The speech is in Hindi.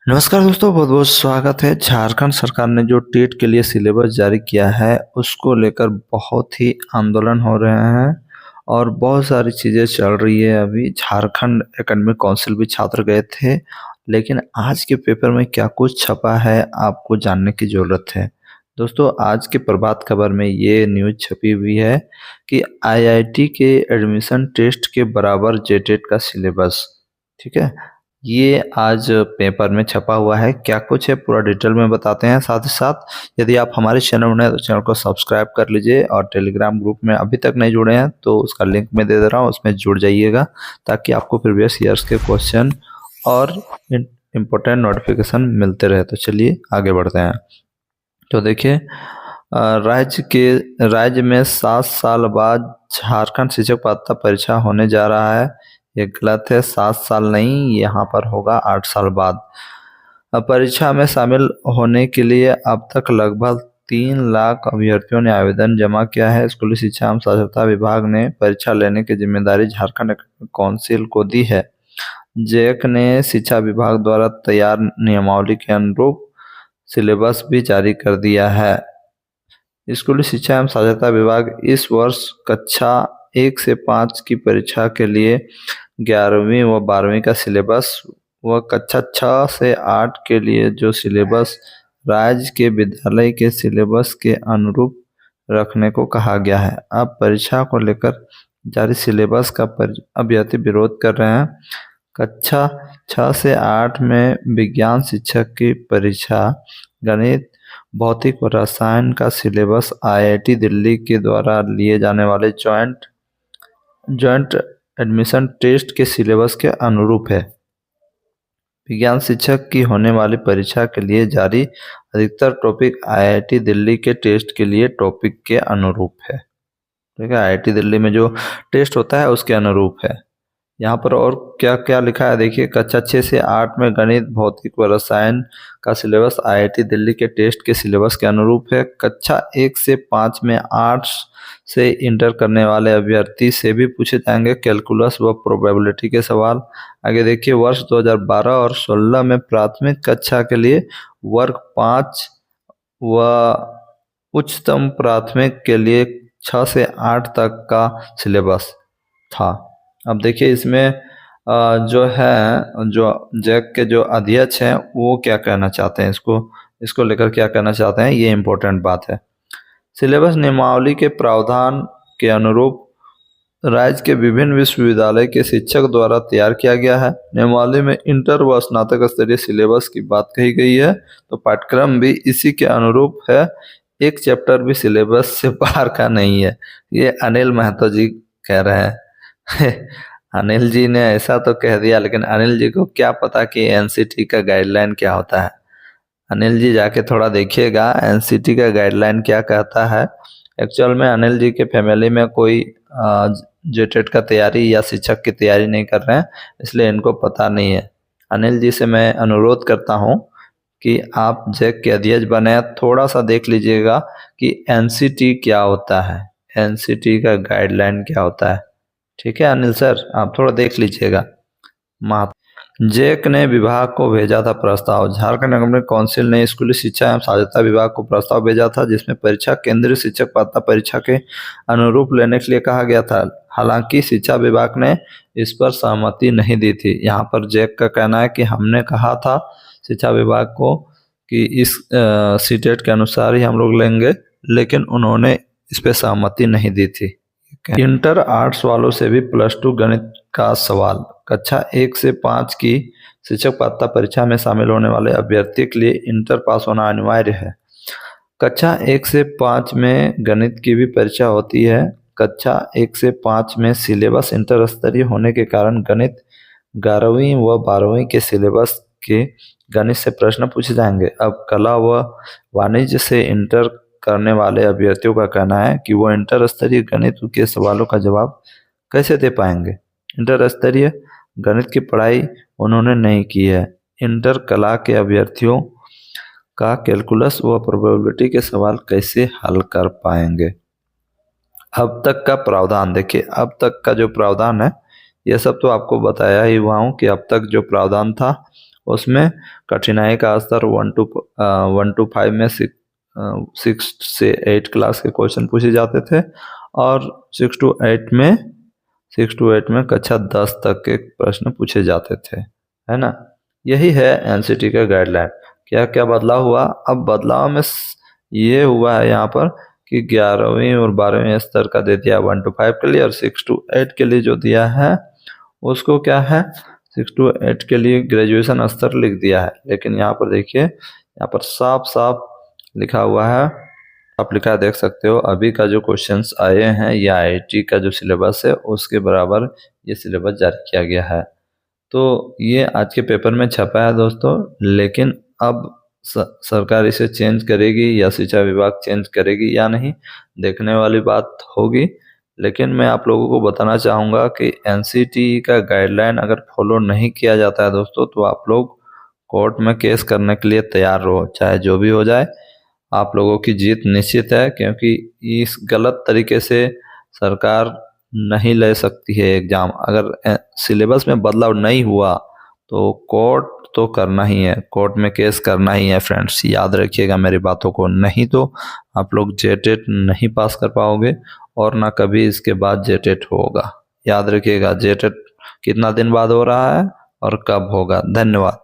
नमस्कार दोस्तों, बहुत बहुत स्वागत है। झारखंड सरकार ने जो टेट के लिए सिलेबस जारी किया है उसको लेकर बहुत ही आंदोलन हो रहे हैं और बहुत सारी चीज़ें चल रही है। अभी झारखंड एकेडमिक काउंसिल भी छात्र गए थे, लेकिन आज के पेपर में क्या कुछ छपा है आपको जानने की ज़रूरत है। दोस्तों, आज के प्रभात खबर में ये न्यूज़ छपी हुई है कि आईआईटी के एडमिशन टेस्ट के बराबर जेटेट का सिलेबस, ठीक है, ये आज पेपर में छपा हुआ है। क्या कुछ है पूरा डिटेल में बताते हैं। साथ ही साथ यदि आप हमारे चैनल में नए तो चैनल को सब्सक्राइब कर लीजिए और टेलीग्राम ग्रुप में अभी तक नहीं जुड़े हैं तो उसका लिंक मैं दे रहा हूँ, उसमें जुड़ जाइएगा ताकि आपको प्रीवियस ईयर्स के क्वेश्चन और इम्पोर्टेंट नोटिफिकेशन मिलते रहे। तो चलिए आगे बढ़ते हैं। तो देखिए, राज्य में 7 साल बाद झारखंड शिक्षक पात्रता परीक्षा होने जा रहा है। ये गलत है, 7 साल नहीं, यहाँ पर होगा 8 साल बाद। परीक्षा में शामिल होने के लिए अब तक लगभग 3 लाख अभ्यर्थियों ने आवेदन जमा किया है। स्कूली शिक्षा एवं साक्षरता विभाग ने परीक्षा लेने की जिम्मेदारी झारखंड काउंसिल को दी है। जैक ने शिक्षा विभाग द्वारा तैयार नियमावली के अनुरूप सिलेबस भी जारी कर दिया है। स्कूली शिक्षा एवं साक्षरता विभाग इस वर्ष कक्षा 1 से 5 की परीक्षा के लिए 11वीं व 12वीं का सिलेबस व कक्षा 6 से 8 के लिए जो सिलेबस राज्य के विद्यालय के सिलेबस के अनुरूप रखने को कहा गया है। अब परीक्षा को लेकर जारी सिलेबस का अभ्यर्थी विरोध कर रहे हैं। कक्षा 6 से 8 में विज्ञान शिक्षक की परीक्षा गणित, भौतिक व रसायन का सिलेबस आईआईटी दिल्ली के द्वारा लिए जाने वाले जॉइंट एडमिशन टेस्ट के सिलेबस के अनुरूप है। विज्ञान शिक्षक की होने वाली परीक्षा के लिए जारी अधिकतर टॉपिक आईआईटी दिल्ली के टेस्ट के लिए टॉपिक के अनुरूप है। ठीक है, आईआईटी दिल्ली में जो टेस्ट होता है उसके अनुरूप है। यहाँ पर और क्या क्या लिखा है देखिए, कक्षा 6 से 8 में गणित, भौतिक व रसायन का सिलेबस आईआईटी दिल्ली के टेस्ट के सिलेबस के अनुरूप है। कक्षा 1 से 5 में आर्ट्स से इंटर करने वाले अभ्यर्थी से भी पूछे जाएंगे कैलकुलस व प्रोबेबिलिटी के सवाल। आगे देखिए, वर्ष 2012 और 16 में प्राथमिक कक्षा के लिए वर्ग 5 व उच्चतम प्राथमिक के लिए 6 से 8 तक का सिलेबस था। अब देखिए इसमें जो है, जो जैक के जो अध्यक्ष हैं वो क्या कहना चाहते हैं, इसको लेकर क्या कहना चाहते हैं, ये इम्पोर्टेंट बात है। सिलेबस नियमावली के प्रावधान के अनुरूप राज्य के विभिन्न विश्वविद्यालय के शिक्षक द्वारा तैयार किया गया है। नियमावली में इंटर व स्नातक स्तरीय सिलेबस की बात कही गई है, तो पाठ्यक्रम भी इसी के अनुरूप है। एक चैप्टर भी सिलेबस से बाहर का नहीं है, ये अनिल महतो जी कह रहे हैं। अनिल जी ने ऐसा तो कह दिया, लेकिन अनिल जी को क्या पता कि एनसीटी का गाइडलाइन क्या होता है। अनिल जी जाके थोड़ा देखिएगा एनसीटी का गाइडलाइन क्या कहता है। एक्चुअल में अनिल जी के फैमिली में कोई जेटेट का तैयारी या शिक्षक की तैयारी नहीं कर रहे हैं, इसलिए इनको पता नहीं है। अनिल जी से मैं अनुरोध करता हूँ कि आप जैक के अध्यक्ष बने, थोड़ा सा देख लीजिएगा कि एनसीटी क्या होता है, एनसीटी का गाइडलाइन क्या होता है। ठीक है अनिल सर, आप थोड़ा देख लीजिएगा। जैक ने विभाग को भेजा था प्रस्ताव। झारखंड एकेडमिक काउंसिल ने स्कूली शिक्षा एवं साक्षरता विभाग को प्रस्ताव भेजा था, जिसमें परीक्षा केंद्रीय शिक्षक पात्रता परीक्षा के अनुरूप लेने के लिए कहा गया था। हालांकि शिक्षा विभाग ने इस पर सहमति नहीं दी थी। यहाँ पर जैक का कहना है कि हमने कहा था शिक्षा विभाग को कि इस सीटेट के अनुसार ही हम लोग लेंगे, लेकिन उन्होंने इस पर सहमति नहीं दी थी। इंटर आर्ट्स वालों से भी +2 गणित का सवाल। कक्षा 1 से 5 की शिक्षक पात्रता परीक्षा में शामिल होने वाले अभ्यर्थी के लिए इंटर पास होना अनिवार्य है। कक्षा 1 से 5 में गणित की भी परीक्षा होती है। कक्षा 1 से 5 में सिलेबस इंटर स्तरीय होने के कारण गणित 11वीं व 12वीं के सिलेबस के गणित से प्रश्न पूछे जाएंगे। अब कला व वाणिज्य से इंटर करने वाले अभ्यर्थियों का कहना है कि वो इंटर स्तरीय गणित के सवालों का जवाब कैसे दे पाएंगे। इंटर स्तरीय गणित की पढ़ाई उन्होंने नहीं की है। इंटर कला के अभ्यर्थियों का कैलकुलस व प्रोबेबिलिटी के सवाल कैसे हल कर पाएंगे। अब तक का प्रावधान देखिए, अब तक का जो प्रावधान है ये सब तो आपको बताया ही हुआ हूँ कि अब तक जो प्रावधान था उसमें कठिनाई का स्तर 1 to 5 में 6 से 8 क्लास के क्वेश्चन पूछे जाते थे और 6 to 8 में कक्षा 10 तक के प्रश्न पूछे जाते थे, है ना। यही है एनसीटी का गाइडलाइन। क्या क्या बदलाव हुआ? अब बदलाव में ये हुआ है यहाँ पर कि 11वीं और 12वीं स्तर का दे दिया 1 to 5 के लिए, और 6 to 8 के लिए जो दिया है उसको क्या है, 6 to 8 के लिए ग्रेजुएशन स्तर लिख दिया है। लेकिन यहाँ पर देखिए, यहाँ पर साफ साफ लिखा हुआ है, आप लिखा देख सकते हो, अभी का जो क्वेश्चंस आए हैं या आईआईटी का जो सिलेबस है उसके बराबर ये सिलेबस जारी किया गया है। तो ये आज के पेपर में छपा है दोस्तों, लेकिन अब सरकार इसे चेंज करेगी या शिक्षा विभाग चेंज करेगी या नहीं, देखने वाली बात होगी। लेकिन मैं आप लोगों को बताना चाहूँगा कि एनसीटी का गाइडलाइन अगर फॉलो नहीं किया जाता है दोस्तों, तो आप लोग कोर्ट में केस करने के लिए तैयार रहो, चाहे जो भी हो जाए। आप लोगों की जीत निश्चित है, क्योंकि इस गलत तरीके से सरकार नहीं ले सकती है एग्जाम। अगर सिलेबस में बदलाव नहीं हुआ तो कोर्ट तो करना ही है, कोर्ट में केस करना ही है फ्रेंड्स, याद रखिएगा मेरी बातों को। नहीं तो आप लोग जेटेट नहीं पास कर पाओगे और ना कभी इसके बाद जेटेट होगा। याद रखिएगा, जेटेट कितना दिन बाद हो रहा है और कब होगा। धन्यवाद।